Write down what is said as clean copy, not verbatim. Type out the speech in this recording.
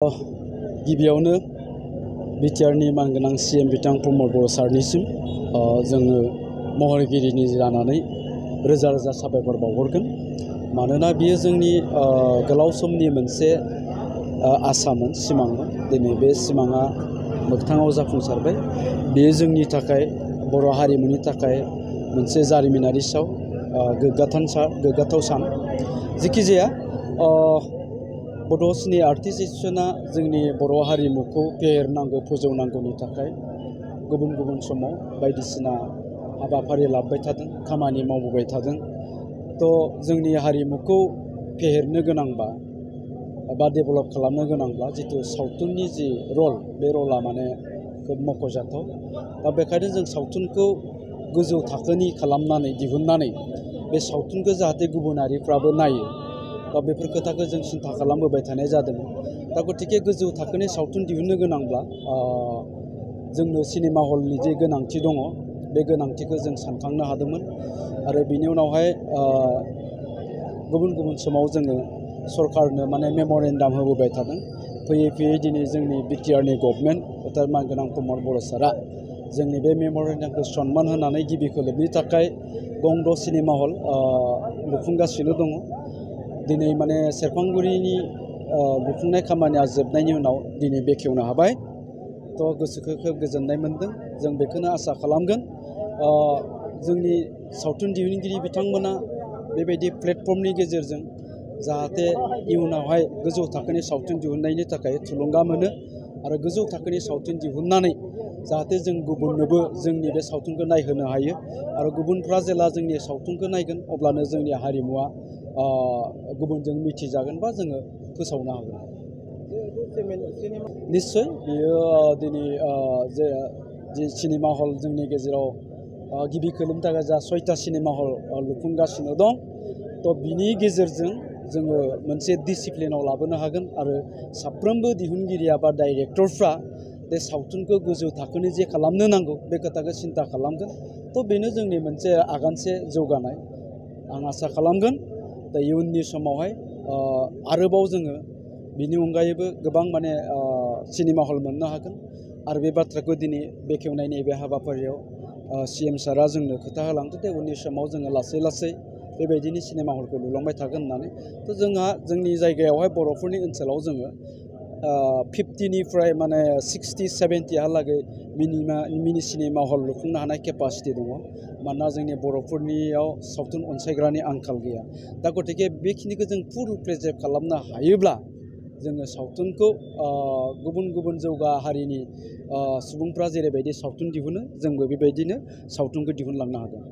गिबियावनो बिटिआरनि मानगोनां सीएम बिथां प्रमद बर' सारनिसिम जोङो महरगिरिनि जानानै रोजा रोजा साबायखर बावहरगोन। मानोना बियो जोंनि गोलाव समनि मोनसे आसामोन, सिमांमोन। दिनै बे सिमाङा मोगथाङाव जाफुंसारबाय। बेयो जोंनि थाखाय बर' हारिमुनि थाखाय मोनसे जारिमिनारि गोग्गाथाव सान। जिखिजाया बड' सिने आर्टिस्ट एस'सिएशना जोंनि बर' हारिमुखौ फेहेरनांगौ, फोजौनांगौनि थाखाय गुबुन गुबुन समाव बायदिसिना हाबाफारि लाबोबाय थादों, खामानि मावबोबाय थादों। जोंनि हारिमुखौ फेहेरनो गोनांबा बा डेभेलप खालामनो गोनांब्ला जितु सावथुननि जि रल, बे रला माने खोब मख'जाथाव। बेखायनो जों सावथुनखौ गोजौ थाखोनि खालामनानै दिहुननानै बे सावथुनखौ जाहाथे गुबुनारिफ्राबो नायो, बेफोर खोथाखौ जों सिन्था खालामबोबाय थानाय जादों। गतिके गोजौ थाखोनि सावथुन दिहुननो गोनांब्ला जोंनो सिनेमा हलनि जे गोनांथि दङ, बे गोनांथिखौ जों सानखांनो हादोंमोन। आरो बिनि उनावहाय गुबुन गुबुन समाव जोङो सरकारनो माने मेम'रेन्डाम होबोबाय थादों। फैयै फैयै दिनै जोंनि बिटिआरनि गभर्नमेन्ट अर्थात मानगोनां प्रमद बर' सारआ जोंनि बे मेम'रेन्डामखौ सन्मान होनानै गिबि खेबनि थाखाय गंद' सिनेमा हल लुफुंगासिनो दङ। दिनै माने सेरफांगुरिनि लुफुंनाय खामानिया जोबनायनि उनाव दिनै बेखेवनो हाबाय। गोसोखौ खोब गोजोननाय मोनदों। जों बेखौनो आसा खालामगोन जोंनि सावथुन दिहुनगिरि बिथांमोना बेबायदि प्लेटफर्मनि गेजेरजों जाहाथे इयुनावहाय गोजौ थाखोनि सावथुन दिहुननायनि थाखाय थुलुंगा मोनो। आरो गोजौ थाखोनि सावथुन दिहुननानै जाहाथे जों गुबुननोबो जोंनि बे सावथुनखौ नायहोनो हायो। आरो गुबुनफ्रा जेला जोंनि सावथुनखौ नायगोन, अब्लानो जोंनि हारिमुवा गुबुनजों मिथिजागोन बा जोङो फोसावनो हागोन। निस्सय बेयो दिनै जि सिनेमा हल जोंनि गेजेराव गिबि खेबनि थाखाय जा 6टा सिनेमा हल लुफुंगासिनो दं, बिनि गेजेरजों जोङो मोनसे डिसिप्लिनाव लाबोनो हागोन। आरो साफ्रोमबो दिहुनगिरिया बा डाइरेक्टरफ्रा बे सावथुनखौ गोजौ थाखोनि जे खालामनो नांगौ, बे खोथाखौ सिन्था खालामगोन। बेनो जोंनि मोनसे आगानसे जौगानाय। आं आसा खालामगोन इयुननि समावहाय आरोबाव जोङो बिनि अनगायैबो गोबां माने सिनेमा हल मोननो हागोन। आरो बे बाथ्राखौ दिनै बेखेवनाय नैबे हाबाफारियाव सीएम सारआ जोंनो खोथा होलांदों दे उननि समाव जोङो लासै लासै बेबायदिनो सिनेमा हलखौ लुलांबाय थागोन होननानै। जोंनि जायगायावहाय बर'फोरनि ओनसोलाव जोङो 50निफ्राय माने 60-70हालागै मिनि सिनेमा हल लुफुंनो हानाय केपासिटि दङ। मानोना जोंनि बर'फोरनियाव सावथुन अनसायग्रानि आंखाल गैया। गतिके बेखिनिखौ जों फुल प्रेजेन्ट खालामनो हायोब्ला जोङो सावथुनखौ गुबुन गुबुन जौगा हारिनि सुबुंफ्रा जेरैबायदि सावथुन दिहुनो, जोंबो बेबायदिनो सावथुनखौ दिहुनलांनो हागोन।